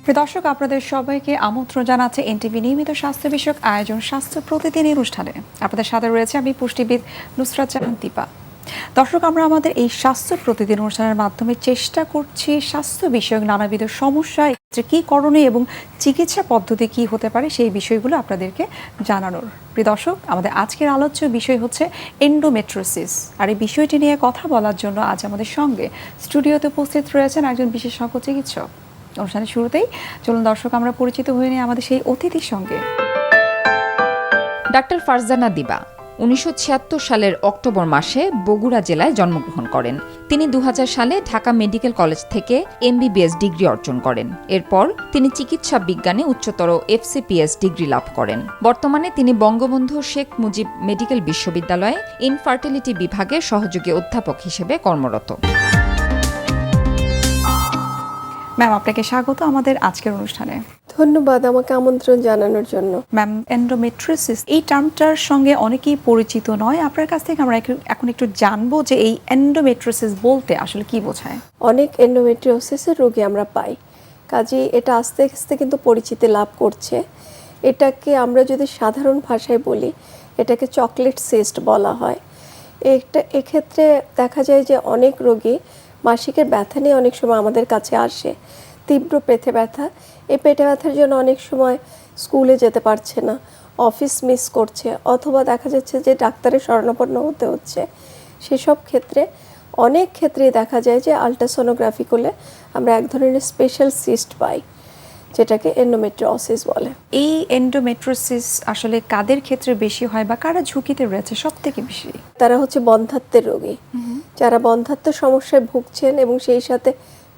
প্রিয় দর্শক, আপনাদের সবাইকে আমন্ত্রণ জানাচ্ছে এনটিভি নিয়মিত স্বাস্থ্য বিষয়ক আয়োজন স্বাস্থ্য প্রতিদিন অনুষ্ঠানে। আপনাদের সাথে রয়েছে আমি পুষ্টিবিদ নুসরাত জাহান দীপা। দর্শক, আমরা আমাদের এই স্বাস্থ্য প্রতিদিন অনুষ্ঠানের মাধ্যমে চেষ্টা করছি স্বাস্থ্য বিষয়ক নানাবিধ সমস্যা কি করণীয় এবং চিকিৎসা পদ্ধতি কি হতে পারে সেই বিষয়গুলো আপনাদেরকে জানানোর। প্রিয় দর্শক, আমাদের আজকের আলোচ্য বিষয় হচ্ছে এন্ডোমেট্রিওসিস। আর এই বিষয়টি নিয়ে কথা বলার জন্য আজ আমাদের সঙ্গে স্টুডিওতে উপস্থিত রয়েছেন একজন বিশেষজ্ঞ চিকিৎসক। অনুষ্ঠানের শুরুতেই চলুন দর্শক আমরা পরিচিত হয়ে নিই আমাদের সেই অতিথির সঙ্গে। ডাক্তার ফারজানা দিবা 1976 সালের অক্টোবর মাসে বগুড়া জেলায় জন্মগ্রহণ করেন। তিনি 2000 সালে ঢাকা মেডিকেল কলেজ থেকে MBBS ডিগ্রি অর্জন করেন। এরপর তিনি চিকিৎসা বিজ্ঞানে উচ্চতর FCPS ডিগ্রি লাভ করেন। বর্তমানে তিনি বঙ্গবন্ধু শেখ মুজিব মেডিকেল বিশ্ববিদ্যালয়ে ইনফার্টিলিটি বিভাগে সহযোগী অধ্যাপক হিসেবে কর্মরত। ম্যাম, আপনাকে স্বাগত আমাদের আজকের অনুষ্ঠানে। ধন্যবাদ আমাকে আমন্ত্রণ জানানোর জন্য। ম্যাম, এন্ডোমেট্রিওসিস এই টার্মটার সঙ্গে অনেকেই পরিচিত নয়। আপনার কাছ থেকে আমরা এখন একটু জানবো যে এই এন্ডোমেট্রিওসিস বলতে আসলে কি বোঝায়। অনেক এন্ডোমেট্রিওসিসের রোগী আমরা পাই, কাজেই এটা আস্তে আস্তে কিন্তু পরিচিতি লাভ করছে। এটাকে আমরা যদি সাধারণ ভাষায় বলি, এটাকে চকলেট সিস্ট বলা হয়। এক্ষেত্রে দেখা যায় যে অনেক রোগী মাসিকের ব্যথা নিয়ে অনেক সময় আমাদের কাছে আসে, তীব্র পেটে ব্যথা। এই পেটে ব্যথার জন্য অনেক সময় স্কুলে যেতে পারছে না, অফিস মিস করছে, অথবা দেখা যাচ্ছে যে ডাক্তারের শরণাপন্ন হতে হচ্ছে। সেসব ক্ষেত্রে অনেক ক্ষেত্রেই দেখা যায় যে আল্ট্রাসোনোগ্রাফি করলে আমরা এক ধরনের স্পেশাল সিস্ট পাই, যেটাকে এন্ডোমেট্রিওসিস বলে। এই এন্ডোমেট্রিওসিস আসলে কাদের ক্ষেত্রে বেশি হয় বা কারা ঝুঁকিতে রয়েছে সব থেকে বেশি? তারা হচ্ছে বন্ধ্যাত্বের রোগী, যারা বন্ধ্যাত্ব সমস্যায় ভুগছেন এবং সেই সাথে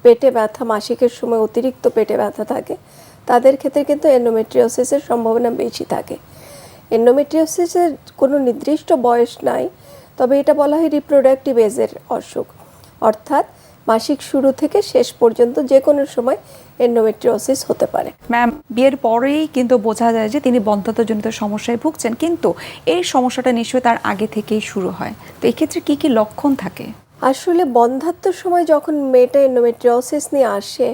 পেটে ব্যথা, মাসিকের সময় অতিরিক্ত পেটে ব্যথা থাকে, তাদের ক্ষেত্রে কিন্তু এন্ডোমেট্রিওসিসের সম্ভাবনা বেশি থাকে। এন্ডোমেট্রিওসিসের কোনো নির্দিষ্ট বয়স নাই, তবে এটা বলা হয় রিপ্রোডাক্টিভ এজের অসুখ, অর্থাৎ মাসিক শুরু থেকে শেষ পর্যন্ত যে কোনো সময় এন্ডোমেট্রিওসিস হতে পারে। ম্যাম, বিয়ের পরেই কিন্তু বোঝা যায় যে তিনি বন্ধ্যাত্বজনিত সমস্যায় ভুগছেন, কিন্তু এই সমস্যাটা নিশ্চয়ই তার আগে থেকেই শুরু হয়। তো এই ক্ষেত্রে কি কি লক্ষণ থাকে? আসলে বন্ধ্যাত্বর সময় যখন মেয়েটা এন্ডোমেট্রিওসিস নিয়ে আসে,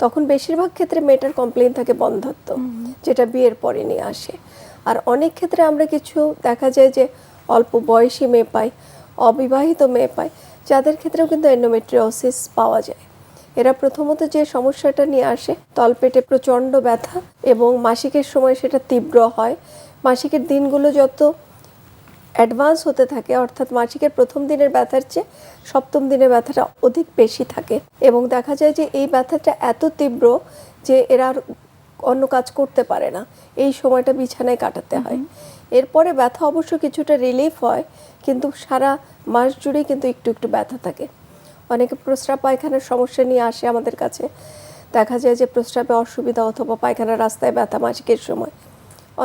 তখন বেশিরভাগ ক্ষেত্রে মেয়েটার কমপ্লেইন থাকে বন্ধ্যাত্ব, যেটা বিয়ের পরে নিয়ে আসে। আর অনেক ক্ষেত্রে আমরা কিছু দেখা যায় যে অল্প বয়সী মেয়ে পাই, অবিবাহিত মেয়ে পাই, যাদের ক্ষেত্রেও কিন্তু এন্ডোমেট্রিওসিস পাওয়া যায়। এরা প্রথমত যে সমস্যাটা নিয়ে আসে, তলপেটে প্রচণ্ড ব্যথা এবং মাসিকের সময় সেটা তীব্র হয়। মাসিকের দিনগুলো যত অ্যাডভান্স হতে থাকে, অর্থাৎ মাসিকের প্রথম দিনের ব্যথার চেয়ে সপ্তম দিনের ব্যথাটা অধিক বেশি থাকে, এবং দেখা যায় যে এই ব্যথাটা এত তীব্র যে এরা আর অন্য কাজ করতে পারে না, এই সময়টা বিছানায় কাটাতে হয়। এরপরে ব্যথা অবশ্য কিছুটা রিলিফ হয়, কিন্তু সারা মাস জুড়েই কিন্তু একটু একটু ব্যথা থাকে। অনেকে প্রস্রাব পায়খানার সমস্যা নিয়ে আসে আমাদের কাছে, দেখা যায় যে প্রস্রাবে অসুবিধা অথবা পায়খানার রাস্তায় ব্যথা মাসিকের সময়।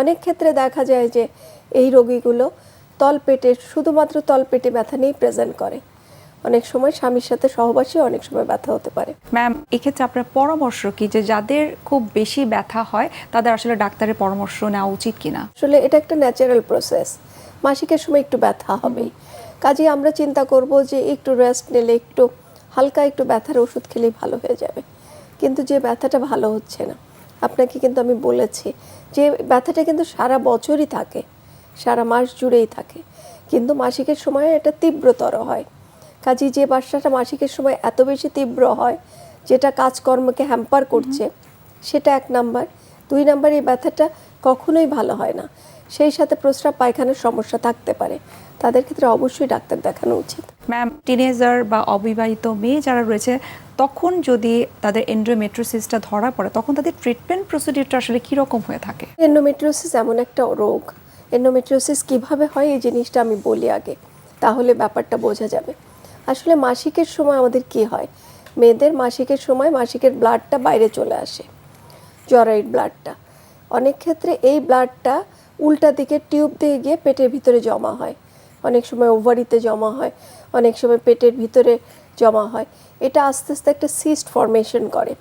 অনেক ক্ষেত্রে দেখা যায় যে এই রোগীগুলো তলপেটে, শুধুমাত্র তলপেটে ব্যথা নিয়েই প্রেজেন্ট করে। অনেক সময় স্বামীর সাথে সহবাসী অনেক সময় ব্যথা হতে পারে। ম্যাম, এক্ষেত্রে আপনার পরামর্শ কি যে যাদের খুব বেশি ব্যথা হয় তাদের আসলে ডাক্তারের পরামর্শ নেওয়া উচিত কিনা? আসলে এটা একটা ন্যাচারাল প্রসেস, মাসিকের সময় একটু ব্যথা হবেই। কাজেই আমরা চিন্তা করব যে একটু রেস্ট নিলে, একটু হালকা একটু ব্যথার ওষুধ খেলেই ভালো হয়ে যাবে। কিন্তু যে ব্যথাটা ভালো হচ্ছে না, আপনাকে কিন্তু আমি বলেছি যে ব্যথাটা কিন্তু সারা বছরই থাকে, সারা মাস জুড়েই থাকে, কিন্তু মাসিকের সময় এটা তীব্রতর হয়। কাজেই যে বাসাটা মাসিকের সময় এত বেশি তীব্র হয়, যেটা কাজকর্মকে হ্যাম্পার করছে, সেটা 1 নাম্বার। 2 নাম্বার, এই ব্যথাটা কখনোই ভালো হয় না, সেই সাথে প্রস্রাব পায়খানার সমস্যা থাকতে পারে, তাদের ক্ষেত্রে অবশ্যই ডাক্তার দেখানো উচিত। ম্যাম, টিনেজার বা অবিবাহিত মেয়ে যারা রয়েছে, তখন যদি তাদের এন্ডোমেট্রিওসিসটা ধরা পড়ে, তখন তাদের ট্রিটমেন্ট প্রসিডিউরটা আসলে কীরকম হয়ে থাকে? এন্ডোমেট্রিওসিস এমন একটা রোগ, এন্ডোমেট্রিওসিস কিভাবে হয় এই জিনিসটা আমি বলি আগে, তাহলে ব্যাপারটা বোঝা যাবে। আসলে মাসিকের সময় আমাদের কি হয়, মেয়েদের মাসিকের সময় মাসিকের ব্লাডটা বাইরে চলে আসে, জরায়ুর ব্লাডটা। অনেক ক্ষেত্রে এই ব্লাডটা উল্টা দিকে টিউব দিয়ে গিয়ে পেটের ভিতরে জমা হয়, অনেক সময় ওভারিতে জমা হয়, অনেক সময় পেটের ভিতরে জমা হয়। এটা আস্তে আস্তে একটা সিস্ট ফর্মেশন করে,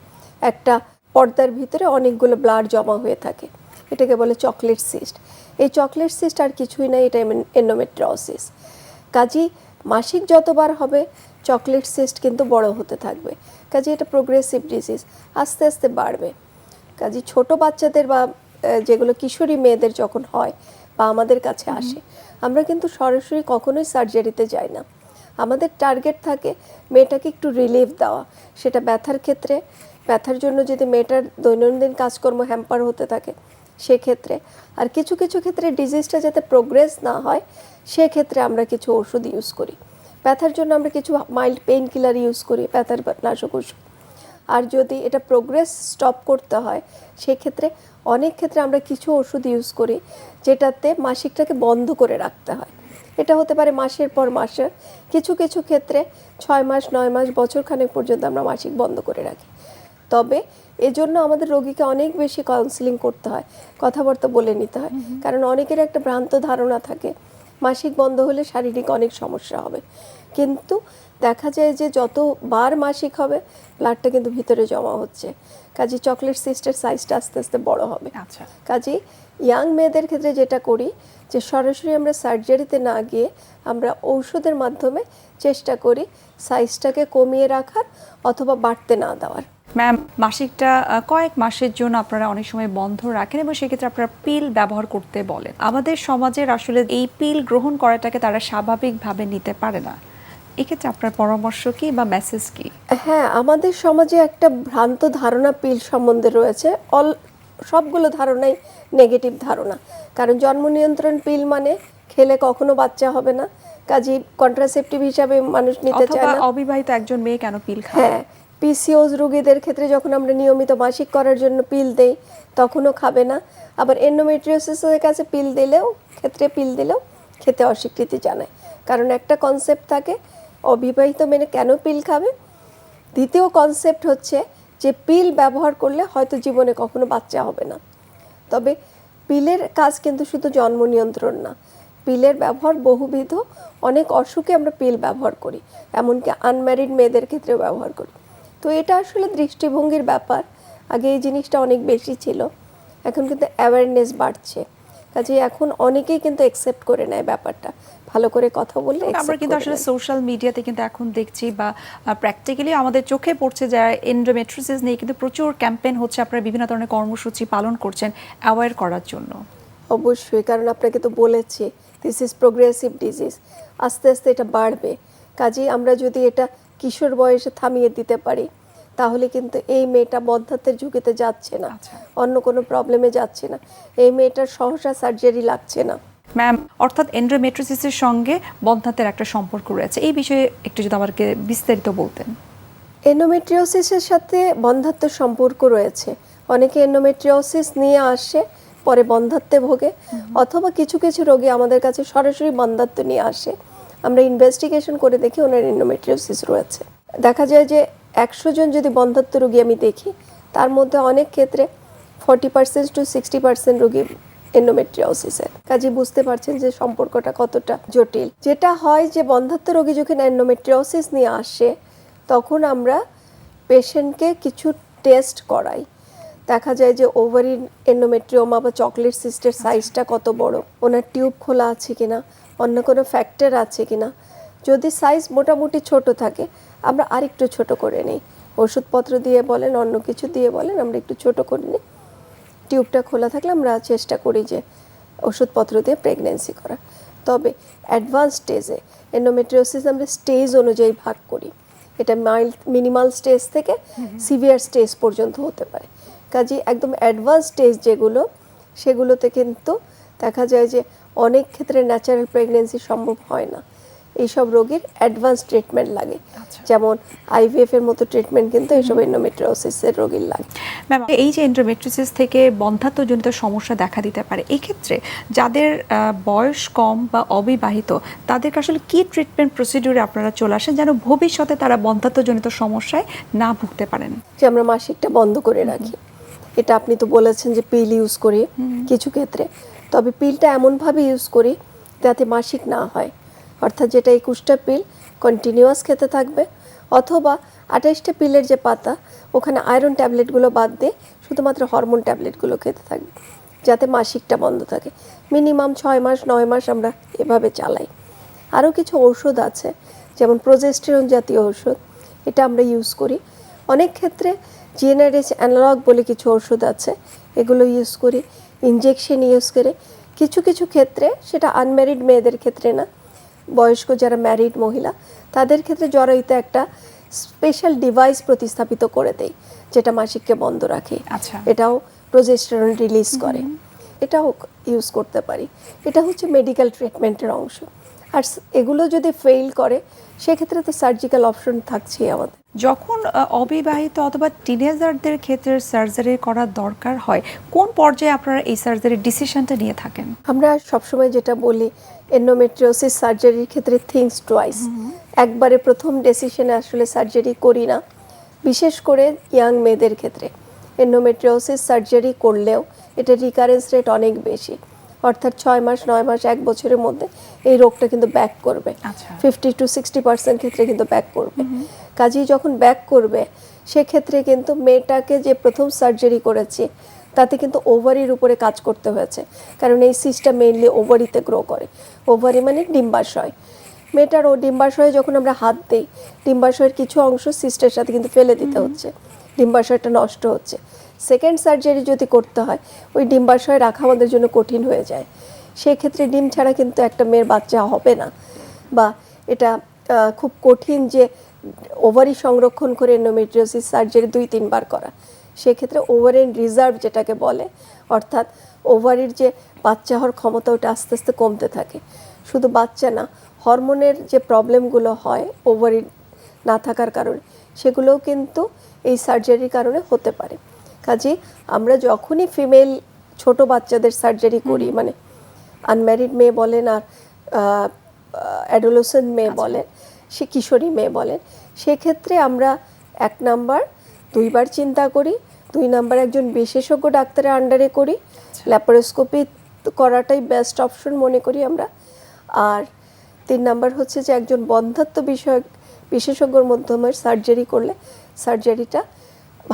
একটা পর্দার ভিতরে অনেকগুলো ব্লাড জমা হয়ে থাকে, এটাকে বলে চকলেট সিস্ট। এই চকলেট সিস্ট আর কিছুই নাই, এটা এন্ডোমেট্রিওসিস। কাজেই মাসিক যতবার হবে চকলেট সিস্ট কিন্তু বড় হতে থাকবে, কাজে এটা প্রোগ্রেসিভ ডিজিজ, আস্তে আস্তে বাড়বে। কাজে ছোট বাচ্চাদের বা যেগুলো কিশোরী মেয়েদের যখন হয় বা আমাদের কাছে আসে, আমরা কিন্তু সরাসরি কখনোই সার্জারিতে যাই না। আমাদের টার্গেট থাকে মেয়েটাকে একটু রিলিফ দেওয়া, সেটা ব্যথার ক্ষেত্রে, ব্যথার জন্য যদি মেয়েটার দৈনন্দিন কাজকর্ম হ্যাম্পার হতে থাকে সেক্ষেত্রে, আর কিছু কিছু ক্ষেত্রে ডিজিজটা যাতে প্রোগ্রেস না হয় সেক্ষেত্রে আমরা কিছু ওষুধ ইউজ করি। ব্যথার জন্য আমরা কিছু মাইল্ড পেইন কিলার ইউজ করি, ব্যথার নাশক ওষুধ। আর যদি এটা প্রোগ্রেস স্টপ করতে হয় সেক্ষেত্রে অনেক ক্ষেত্রে আমরা কিছু ওষুধ ইউজ করি যেটাতে মাসিকটাকে বন্ধ করে রাখতে হয়। এটা হতে পারে মাসের পর মাসে, কিছু কিছু ক্ষেত্রে 6 মাস 9 মাস বছরখানেক পর্যন্ত আমরা মাসিক বন্ধ করে রাখি। তবে এজন্য আমাদের রোগীকে অনেক বেশি কাউন্সিলিং করতে হয়, কথাবার্তা বলে নিতে হয়, কারণ অনেকের একটা ভ্রান্ত ধারণা থাকে মাসিক বন্ধ হলে শারীরিক অনেক সমস্যা হবে, কিন্তু দেখা যায় যে যতবার মাসিক হবে ব্লাডটা কিন্তু ভিতরে জমা হচ্ছে, কাজে চকলেট সিস্টের সাইজটা আস্তে আস্তে বড় হবে। আচ্ছা, কাজে ইয়াং মেয়েদের ক্ষেত্রে যেটা করি যে সরাসরি আমরা সার্জারিতে না গিয়ে আমরা ঔষধের মাধ্যমে চেষ্টা করি সাইজটাকে কমিয়ে রাখার অথবা বাড়তে না দেওয়ার। ম্যাম, মাসিকটা কয়েক মাসের জন্য আপনারা অনেক সময় বন্ধ রাখেন এবং সেক্ষেত্রে আপনারা পিল ব্যবহার করতে বলেন। আমাদের সমাজের আসলে এই পিল গ্রহণ করাটাকে তারা স্বাভাবিকভাবে নিতে পারে না, এক্ষেত্রে আপনার পরামর্শ কি বা মেসেজ কি? হ্যাঁ, আমাদের সমাজে একটা ভ্রান্ত ধারণা পিল সম্বন্ধে রয়েছে। সবগুলো ধারণাই নেগেটিভ ধারণা, কারণ জন্ম নিয়ন্ত্রণ পিল মানে খেলে কখনো বাচ্চা হবে না, কাজে কন্ট্রাসেপটিভ হিসাবে মানুষ নিতে চায় অথবা না। অবিবাহিত একজন মেয়ে কেন পিল খায়? হ্যাঁ, পিসিওস রোগীদের ক্ষেত্রে যখন আমরা নিয়মিত মাসিক করার জন্য পিল দেই তখনও খাবে না। আবার এন্ডোমেট্রিওসিসের কাছে পিল দিলেও খেতে অস্বীকৃতি জানায়, কারণ একটা কনসেপ্ট থাকে অবিবাহিত মেয়ে কেন পিল খাবে। দ্বিতীয় কনসেপ্ট হচ্ছে যে পিল ব্যবহার করলে হয়তো জীবনে কখনো বাচ্চা হবে না। তবে পিলের কাজ কিন্তু শুধু জন্ম নিয়ন্ত্রণ না, পিলের ব্যবহার বহুবিধ, অনেক অসুখে আমরা পিল ব্যবহার করি, এমনকি আনম্যারিড মেয়েদের ক্ষেত্রেও ব্যবহার করি। তো এটা আসলে দৃষ্টিভঙ্গির ব্যাপার। আগে এই জিনিসটা অনেক বেশি ছিল, এখন কিন্তু অ্যাওয়ারনেস বাড়ছে, কাজেই এখন অনেকেই কিন্তু অ্যাকসেপ্ট করে নেয় ব্যাপারটা, ভালো করে কথা বললে আমরা কিন্তু আসলে সোশ্যাল মিডিয়াতে কিন্তু এখন দেখছি বা প্র্যাকটিক্যালি আমাদের চোখে পড়ছে যারা এন্ডোমেট্রিওসিস নিয়ে কিন্তু প্রচুর ক্যাম্পেইন হচ্ছে, আপনারা বিভিন্ন ধরনের কর্মসূচি পালন করছেন অ্যাওয়্যার করার জন্য। অবশ্যই, কারণ আপনাকে তো বলেছি দিস ইজ প্রোগ্রেসিভ ডিজিজ, আস্তে আস্তে এটা বাড়বে। কাজেই আমরা যদি এটা কিশোর বয়সে থামিয়ে দিতে পারি তাহলে কিন্তু এই মেয়েটা বন্ধ্যাত্বের ঝুঁকিতে যাচ্ছে না, অন্য কোনো প্রবলেমে যাচ্ছে না, এই মেয়েটার সহসা সার্জারি লাগছে না। ম্যাম, অর্থাৎ এন্ডোমেট্রিওসিসের সঙ্গে বন্ধ্যাত্বের একটা সম্পর্ক রয়েছে, এই বিষয়ে একটু যদি আমাকে বিস্তারিত বলতেন। এন্ডোমেট্রিওসিসের সাথে বন্ধ্যাত্বের সম্পর্ক রয়েছে। অনেকে এন্ডোমেট্রিওসিস নিয়ে আসে পরে বন্ধ্যাত্বে ভোগে, অথবা কিছু কিছু রোগী আমাদের কাছে সরাসরি বন্ধ্যাত্ব নিয়ে আসে, আমরা ইনভেস্টিগেশন করে দেখি ওনার এন্ডোমেট্রিওসিস রয়েছে। দেখা যায় যে 100 জন যদি বন্ধ্যাত্ব রোগী আমি দেখি তার মধ্যে অনেক ক্ষেত্রে 40% to 60% রোগী এন্ডোমেট্রিওসিসের। কাজে বুঝতে পারছেন যে সম্পর্কটা কতটা জটিল। যেটা হয় যে বন্ধ্যাত্ব রোগী যখন এন্ডোমেট্রিওসিস নিয়ে আসে তখন আমরা পেশেন্টকে কিছু টেস্ট করাই, দেখা যায় যে ওভারি এন্ডোমেট্রিওমা বা চকলেট সিস্টের সাইজটা কত বড়, ওনার টিউব খোলা আছে কিনা, অন্য কোনো ফ্যাক্টর আছে কিনা। যদি সাইজ মোটামুটি ছোট থাকে আমরা আরেকটু ছোট করে নিই, ওষুধপত্র দিয়ে বলেন অন্য কিছু দিয়ে বলেন আমরা একটু ছোট করে নিই। টিউবটা খোলা থাকলে আমরা চেষ্টা করি যে ওষুধপত্র দিয়ে প্রেগন্যান্সি করা। তবে অ্যাডভান্স স্টেজে এন্ডোমেট্রিওসিস আমরা স্টেজ অনুযায়ী ভাগ করি, এটা মাইল্ড মিনিমাল স্টেজ থেকে সিভিয়ার স্টেজ পর্যন্ত হতে পারে। কাজে একদম অ্যাডভান্স স্টেজ যেগুলো সেগুলোতে কিন্তু দেখা যায় যে অনেক ক্ষেত্রে ন্যাচারাল প্রেগন্যান্সি সম্ভব হয় না, এইসব রোগীর অ্যাডভান্স ট্রিটমেন্ট লাগে, যেমন আইভিএফ এর মতো ট্রিটমেন্ট কিন্তু এইসব এন্ডোমেট্রিওসিসের রোগীর লাগে। ম্যাম, এই যে এন্ডোমেট্রিওসিস থেকে বন্ধ্যাত্বজনিত সমস্যা দেখা দিতে পারে, এই ক্ষেত্রে যাদের বয়স কম বা অবিবাহিত তাদেরকে আসলে কি ট্রিটমেন্ট প্রসিডিউরে আপনারা চলে আসেন যেন ভবিষ্যতে তারা বন্ধ্যাত্বজনিত সমস্যায় না ভুগতে পারেন? যে আমরা মাসিকটা বন্ধ করে রাখি, এটা আপনি তো বলেছেন যে পিল ইউজ করি কিছু ক্ষেত্রে, তবে পিলটা এমনভাবে ইউজ করি যাতে মাসিক না হয়, অর্থাৎ যেটা 21টা পিল কন্টিনিউয়াস খেতে থাকবে, অথবা 28টা পিলের যে পাতা ওখানে আয়রন ট্যাবলেটগুলো বাদ দিয়ে শুধুমাত্র হরমোন ট্যাবলেটগুলো খেতে থাকবে যাতে মাসিকটা বন্ধ থাকে। মিনিমাম 6 মাস 9 মাস আমরা এভাবে চালাই। আরও কিছু ঔষধ আছে যেমন প্রোজেস্টেরন জাতীয় ওষুধ, এটা আমরা ইউজ করি, অনেক ক্ষেত্রে জিএনআরএইচ অ্যানালগ বলে কিছু ওষুধ আছে, এগুলো ইউজ করি, ইনজেকশন ইউজ করে। কিছু কিছু ক্ষেত্রে, সেটা আনম্যারিড মেয়েদের ক্ষেত্রে না, বয়স্ক যারা ম্যারিড মহিলা তাদের ক্ষেত্রে জরায়ুতে একটা স্পেশাল ডিভাইস প্রতিস্থাপিত করে দেয়, যেটা মাসিককে বন্ধ রাখে। আচ্ছা। এটাও প্রোজেস্টেরন রিলিজ করে, এটাও ইউজ করতে পারি। এটা হচ্ছে মেডিকেল ট্রিটমেন্টের অংশ। আর এগুলো যদি ফেল করে সেক্ষেত্রে তো সার্জিক্যাল অপশন থাকছেই আমাদের। যখন অবিবাহিত অথবা টিনেজারদের ক্ষেত্রে সার্জারি করার দরকার হয়, কোন পর্যায়ে আপনারা এই সার্জারির ডিসিশনটা নিয়ে থাকেন? আমরা সবসময় যেটা বলি, এন্ডোমেট্রিওসিস সার্জারির ক্ষেত্রে থিংস টুয়াইস, একবারে প্রথম ডিসিশনে আসলে সার্জারি করি না। বিশেষ করে ইয়াং মেয়েদের ক্ষেত্রে এন্ডোমেট্রিওসিস সার্জারি করলেও এটা রিকারেন্স রেট অনেক বেশি, অর্থাৎ 6 মাস 9 মাস 1 বছরের মধ্যে এই রোগটা কিন্তু ব্যাক করবে। আচ্ছা। 50 to 60% ক্ষেত্রে কিন্তু ব্যাক করবে। কাজেই যখন ব্যাক করবে সেক্ষেত্রে কিন্তু মেয়েটাকে যে প্রথম সার্জারি করেছি তাতে কিন্তু ওভারির উপরে কাজ করতে হয়েছে, কারণ এই সিস্টটা মেইনলি ওভারিতে গ্রো করে। ওভারি মানে ডিম্বাশয়। মেয়েটার ও ডিম্বাশয়ে যখন আমরা হাত দিই, ডিম্বাশয়ের কিছু অংশ সিস্টের সাথে কিন্তু ফেলে দিতে হচ্ছে, ডিম্বাশয়টা নষ্ট হচ্ছে। সেকেন্ড সার্জারি যদি করতে হয়, ওই ডিম্বাশয় রাখা আমাদের জন্য কঠিন হয়ে যায়। সেই ক্ষেত্রে ডিম ছাড়া কিন্তু একটা মেয়ের বাচ্চা হবে না, বা এটা খুব কঠিন যে ওভারি সংরক্ষণ করে এন্ডোমেট্রিওসিস সার্জারি 2-3 বার করা। সেক্ষেত্রে ওভারিন রিজার্ভ যেটাকে বলে, অর্থাৎ ওভারির যে বাচ্চা হওয়ার ক্ষমতা ওটা আস্তে আস্তে কমতে থাকে। শুধু বাচ্চা না, হরমোনের যে প্রবলেমগুলো হয় ওভারি না থাকার কারণে, সেগুলোও কিন্তু এই সার্জারির কারণে হতে পারে। কাজে আমরা যখনই ফিমেল ছোট বাচ্চাদের সার্জারি করি, মানে আনম্যারিড মেয়ে বলেন আর অ্যাডোলেসেন্ট মেয়ে বলেন, সে কিশোরী মেয়ে বলেন, সেক্ষেত্রে আমরা 1 নাম্বার 2 বার চিন্তা করি, 2 নাম্বার একজন বিশেষজ্ঞ ডাক্তারের আন্ডারে করি, ল্যাপারোস্কোপি করাটাই বেস্ট অপশন মনে করি আমরা। আর 3 নাম্বার হচ্ছে যে একজন বন্ধ্যাত্ব বিষয়ক বিশেষজ্ঞর মাধ্যমে সার্জারি করলে সার্জারিটা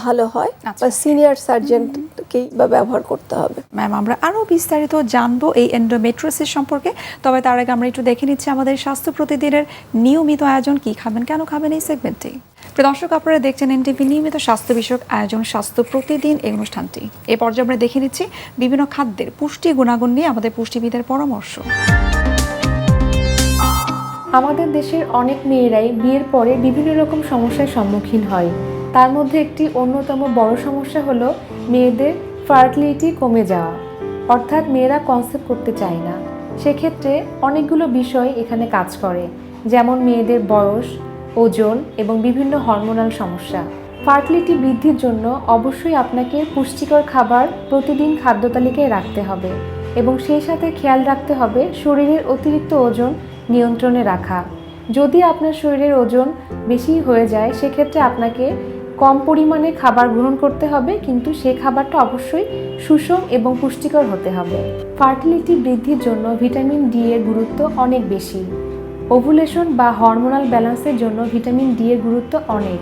ভালো হয়, বা সিনিয়র সার্জনকেই বা ব্যবহার করতে হবে। ম্যাম, আমরা আরও বিস্তারিত জানবো এই এন্ডোমেট্রিওসিস সম্পর্কে, তবে তার আগে আমরা একটু দেখে নিচ্ছি আমাদের স্বাস্থ্য প্রতিদিনের নিয়মিত আয়োজন কি খাবেন কেন খাবেন এই সেগমেন্টে। প্রিয় দর্শক, আপনারা দেখছেন এনটিভি নিয়মিত স্বাস্থ্য বিষয়ক আয়োজন স্বাস্থ্য প্রতিদিন এই অনুষ্ঠানটি। এই পর্যায়ে আমরা দেখে নিচ্ছি বিভিন্ন খাদ্যের পুষ্টি গুণাগুণ নিয়ে আমাদের পুষ্টিবিদের পরামর্শ। আমাদের দেশের অনেক মেয়েরাই বিয়ের পরে বিভিন্ন রকম সমস্যার সম্মুখীন হয়। তার মধ্যে একটি অন্যতম বড় সমস্যা হলো মেয়েদের ফার্টিলিটি কমে যাওয়া, অর্থাৎ মেয়েরা কনসেপ্ট করতে চায় না। সেক্ষেত্রে অনেকগুলো বিষয় এখানে কাজ করে, যেমন মেয়েদের বয়স, ওজন এবং বিভিন্ন হরমোনাল সমস্যা। ফার্টিলিটি বৃদ্ধির জন্য অবশ্যই আপনাকে পুষ্টিকর খাবার প্রতিদিন খাদ্য তালিকায় রাখতে হবে, এবং সেই সাথে খেয়াল রাখতে হবে শরীরের অতিরিক্ত ওজন নিয়ন্ত্রণে রাখা। যদি আপনার শরীরের ওজন বেশি হয়ে যায় সেক্ষেত্রে আপনাকে কম পরিমাণে খাবার গ্রহণ করতে হবে, কিন্তু সেই খাবারটা অবশ্যই সুষম এবং পুষ্টিকর হতে হবে। ফার্টিলিটি বৃদ্ধির জন্য ভিটামিন ডি এর গুরুত্ব অনেক বেশি। ওভুলেশন বা হরমোনাল ব্যালেন্সের জন্য ভিটামিন ডি এর গুরুত্ব অনেক।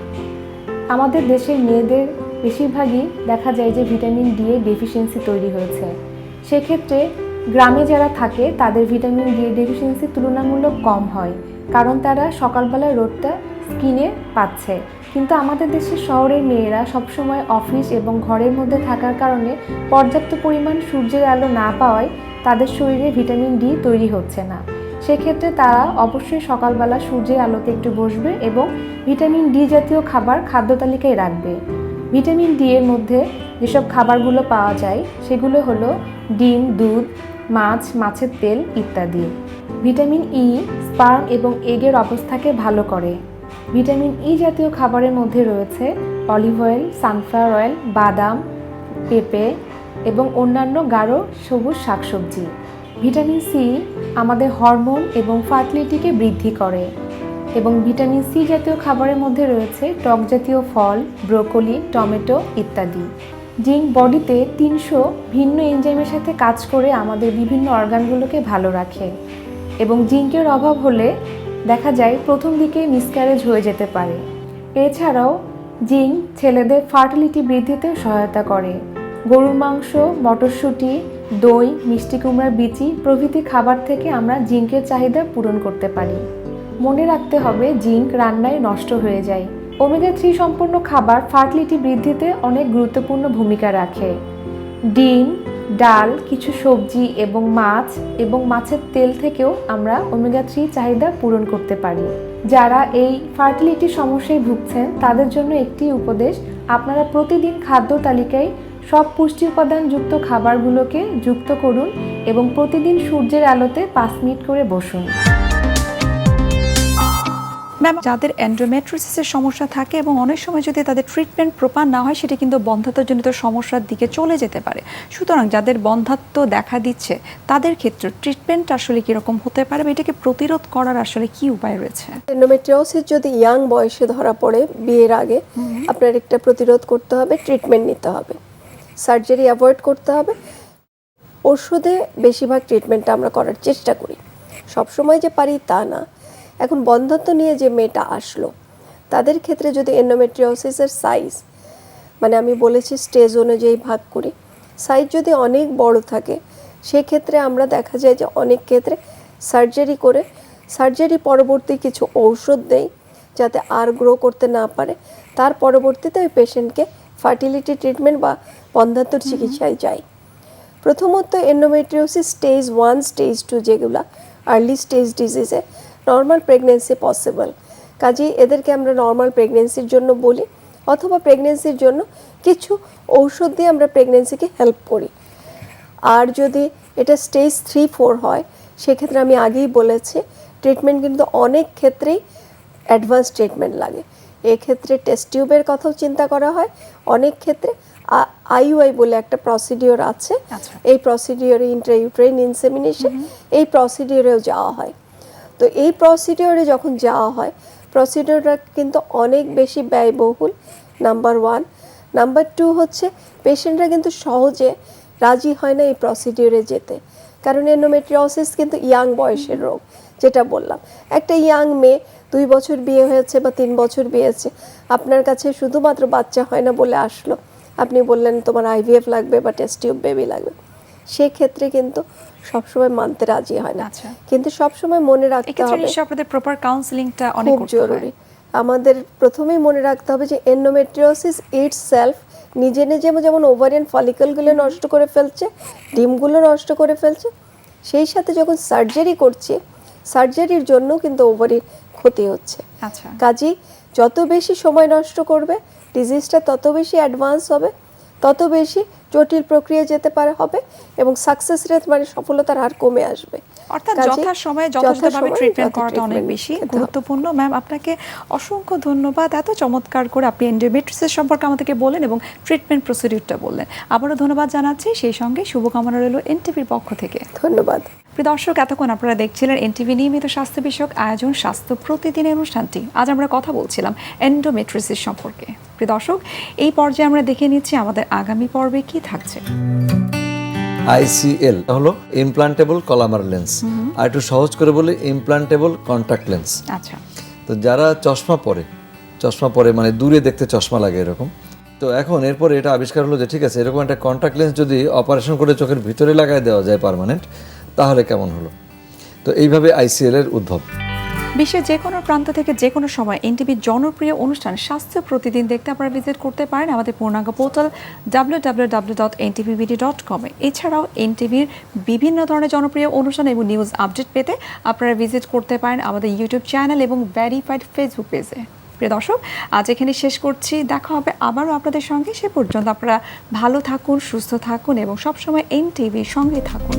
আমাদের দেশের মেয়েদের বেশিরভাগই দেখা যায় যে ভিটামিন ডি এর ডেফিসিয়েন্সি তৈরি হয়েছে। সেক্ষেত্রে গ্রামে যারা থাকে তাদের ভিটামিন ডি এর ডেফিসিয়েন্সি তুলনামূলক কম হয়, কারণ তারা সকালবেলায় রোদটা স্কিনে পাচ্ছে। কিন্তু আমাদের দেশের শহরের মেয়েরা সবসময় অফিস এবং ঘরের মধ্যে থাকার কারণে পর্যাপ্ত পরিমাণ সূর্যের আলো না পাওয়ায় তাদের শরীরে ভিটামিন ডি তৈরি হচ্ছে না। সেক্ষেত্রে তারা অবশ্যই সকালবেলা সূর্যের আলোতে একটু বসবে এবং ভিটামিন ডি জাতীয় খাবার খাদ্য তালিকায় রাখবে। ভিটামিন ডি এর মধ্যে যেসব খাবারগুলো পাওয়া যায় সেগুলো হলো ডিম, দুধ, মাছ, মাছের তেল ইত্যাদি। ভিটামিন ই স্পার্ম এবং এগের অবস্থাকে ভালো করে। ভিটামিন ই জাতীয় খাবারের মধ্যে রয়েছে অলিভ অয়েল, সানফ্লাওয়ার অয়েল, বাদাম, পেঁপে এবং অন্যান্য গাঢ় সবুজ শাকসবজি। ভিটামিন সি আমাদের হরমোন এবং ফার্টিলিটিকে বৃদ্ধি করে, এবং ভিটামিন সি জাতীয় খাবারের মধ্যে রয়েছে টক জাতীয় ফল, ব্রোকলি, টমেটো ইত্যাদি। জিঙ্ক বডিতে 300 ভিন্ন এনজাইমের সাথে কাজ করে আমাদের বিভিন্ন অর্গানগুলোকে ভালো রাখে, এবং জিঙ্কের অভাব হলে দেখা যায় প্রথম দিকে মিসক্যারেজ হয়ে যেতে পারে। এছাড়াও জিঙ্ক ছেলেদের ফার্টিলিটি বৃদ্ধিতে সহায়তা করে। গরুর মাংস, মটরশুঁটি, দই, মিষ্টি কুমড়ার বিচি প্রভৃতি খাবার থেকে আমরা জিঙ্কের চাহিদা পূরণ করতে পারি। মনে রাখতে হবে জিঙ্ক রান্নায় নষ্ট হয়ে যায়, ওমেগা 3 সম্পন্ন খাবার ফার্টিলিটি বৃদ্ধিতে অনেক গুরুত্বপূর্ণ ভূমিকা রাখে। ডিম, ডাল, কিছু সবজি এবং মাছ এবং মাছের তেল থেকেও আমরা ওমেগা 3 চাহিদা পূরণ করতে পারি। যারা এই ফার্টিলিটি সমস্যায় ভুগছেন তাদের জন্য একটি উপদেশ, আপনারা প্রতিদিন খাদ্য তালিকায় সব পুষ্টি উপাদানযুক্ত খাবারগুলোকে যুক্ত করুন এবং প্রতিদিন সূর্যের আলোতে 5 মিনিট করে বসুন। ম্যাম, যাদের এন্ডোমেট্রিওসিসের সমস্যা থাকে এবং অনেক সময় যদি তাদের ট্রিটমেন্ট প্রপার না হয় সেটা কিন্তু বন্ধ্যাত্বজনিত সমস্যার দিকে চলে যেতে পারে, সুতরাং যাদের বন্ধ্যাত্ব দেখা দিচ্ছে তাদের ক্ষেত্রে ট্রিটমেন্ট আসলে কীরকম হতে পারে বা এটাকে প্রতিরোধ করার আসলে কি উপায় রয়েছে? এন্ডোমেট্রিওসিস যদি ইয়াং বয়সে ধরা পড়ে বিয়ের আগে, আপনার একটা প্রতিরোধ করতে হবে, ট্রিটমেন্ট নিতে হবে, সার্জারি অ্যাভয়েড করতে হবে। ওষুধে বেশিরভাগ ট্রিটমেন্টটা আমরা করার চেষ্টা করি, সবসময় যে পারি তা না। এখন বন্ধ্যাত্ব নিয়ে যে মেয়েটা আসলো তাদের ক্ষেত্রে যদি এন্ডোমেট্রিওসিসের সাইজ, মানে আমি বলেছি স্টেজ অনুযায়ী ভাগ করি, সাইজ যদি অনেক বড় থাকে সেক্ষেত্রে আমরা দেখা যায় যে অনেক ক্ষেত্রে সার্জারি করে সার্জারি পরবর্তী কিছু ঔষধ দেই যাতে আর গ্রো করতে না পারে, তার পরবর্তীতে ওই পেশেন্টকে ফার্টিলিটি ট্রিটমেন্ট বা বন্ধ্যাত্বর চিকিৎসায় যায়। প্রথমত এন্ডোমেট্রিওসিস স্টেজ 1, স্টেজ 2 যেগুলো আর্লি স্টেজ ডিজিজে নর্মাল প্রেগনেন্সি পসিবল, কাজেই এদেরকে আমরা নর্মাল প্রেগনেন্সির জন্য বলি, অথবা প্রেগনেন্সির জন্য কিছু ঔষধ দিয়ে আমরা প্রেগনেন্সিকে হেল্প করি। আর যদি এটা স্টেজ 3-4 হয় সেক্ষেত্রে আমি আগেই বলেছি ট্রিটমেন্ট কিন্তু অনেক ক্ষেত্রেই অ্যাডভান্স ট্রিটমেন্ট লাগে। এক্ষেত্রে টেস্ট টিউবের কথাও চিন্তা করা হয়, অনেক ক্ষেত্রে আইইউআই বলে একটা প্রসিডিওর আছে, এই প্রসিডিওরে ইন্ট্রাইউটেরাইন ইনসেমিনেশন, এই প্রসিডিওরেও যাওয়া হয়। তো এই প্রসিডিওরে যখন যাওয়া হয়, প্রসিডিওরটা কিন্তু অনেক বেশি ব্যয়বহুল, নাম্বার 1। নাম্বার 2 হচ্ছে পেশেন্টরা কিন্তু সহজে রাজি হয় না এই প্রসিডিওরে যেতে, কারণ এন্ডোমেট্রিওসিস কিন্তু ইয়াং বয়সের রোগ, যেটা বললাম। একটা ইয়াং মেয়ে 2 বছর বিয়ে হয়েছে বা 3 বছর বিয়ে হয়েছে, আপনার কাছে শুধুমাত্র বাচ্চা হয় না বলে আসলো, আপনি বললেন তোমার আইভিএফ লাগবে বা টেস্ট টিউব বেবি লাগবে, সেক্ষেত্রে কিন্তু সবসময় মানতে রাজি হয় না। কিন্তু সবসময় মনে রাখতে হবে আপনাদের প্রপার কাউন্সেলিংটা অনেক খুব জরুরি। আমাদের প্রথমেই মনে রাখতে হবে যে এন্ডোমেট্রিওসিস ইটসেলফ নিজে নিজে যেমন ওভারিয়ান ফলিকলগুলো নষ্ট করে ফেলছে, ডিমগুলো নষ্ট করে ফেলছে, সেই সাথে যখন সার্জারি করছে সার্জারির জন্য কিন্তু ওভারির ক্ষতি হচ্ছে। কাজেই যত বেশি সময় নষ্ট করবে ডিজিজটা তত বেশি অ্যাডভান্স হবে, তত বেশি জটিল প্রক্রিয়া যেতে পারে হবে এবং সাকসেস রেট মানে সফলতার হার কমে আসবে। অর্থাৎ যথাসময়ে যথাযথভাবে ট্রিটমেন্ট করাটা অনেক বেশি গুরুত্বপূর্ণ। ম্যাম, আপনাকে অসংখ্য ধন্যবাদ, এত চমৎকার করে আপনি এন্ডোমেট্রিওসিস সম্পর্কে আমাদেরকে বললেন এবং ট্রিটমেন্ট প্রসিডিউরটা বললেন। আবারও ধন্যবাদ জানাচ্ছি, সেই সঙ্গে শুভকামনা রইল এনটিভির পক্ষ থেকে। ধন্যবাদ। প্রিয় দর্শক, এতক্ষণ আপনারা দেখছিলেন এনটিভি নিয়মিত স্বাস্থ্য বিষয়ক আয়োজন স্বাস্থ্য প্রতিদিনের অনুষ্ঠানটি। আজ আমরা কথা বলছিলাম এন্ডোমেট্রিওসিস সম্পর্কে। প্রিয় দর্শক, এই পর্যায়ে আমরা দেখে নিচ্ছি আমাদের আগামী পর্বে কি থাকছে। ICL হলো ইমপ্লান্টেবল কলামার লেন্স, আর একটু সহজ করে বলি ইমপ্লান্টেবল কন্ট্যাক্ট লেন্স। আচ্ছা, তো যারা চশমা পরে মানে দূরে দেখতে চশমা লাগে এরকম, তো এখন এরপরে এটা আবিষ্কার হলো যে ঠিক আছে, এরকম একটা কন্ট্যাক্ট লেন্স যদি অপারেশন করে চোখের ভিতরে লাগাই দেওয়া যায় পার্মানেন্ট, তাহলে কেমন হলো। তো এইভাবে ICL এর উদ্ভব। বিশ্বের যে কোনো প্রান্ত থেকে যে কোনো সময় এনটিভির জনপ্রিয় অনুষ্ঠান স্বাস্থ্য প্রতিদিন দেখতে আপনারা ভিজিট করতে পারেন আমাদের পূর্ণাঙ্গ পোর্টাল www.ntvbd.com। এছাড়াও এনটিভির বিভিন্ন ধরনের জনপ্রিয় অনুষ্ঠান এবং নিউজ আপডেট পেতে আপনারা ভিজিট করতে পারেন আমাদের ইউটিউব চ্যানেল এবং ভেরিফাইড ফেসবুক পেজে। প্রিয় দর্শক, আজ এখানে শেষ করছি, দেখা হবে আবারও আপনাদের সঙ্গে। সে পর্যন্ত আপনারা ভালো থাকুন, সুস্থ থাকুন এবং সবসময় এনটিভির সঙ্গে থাকুন।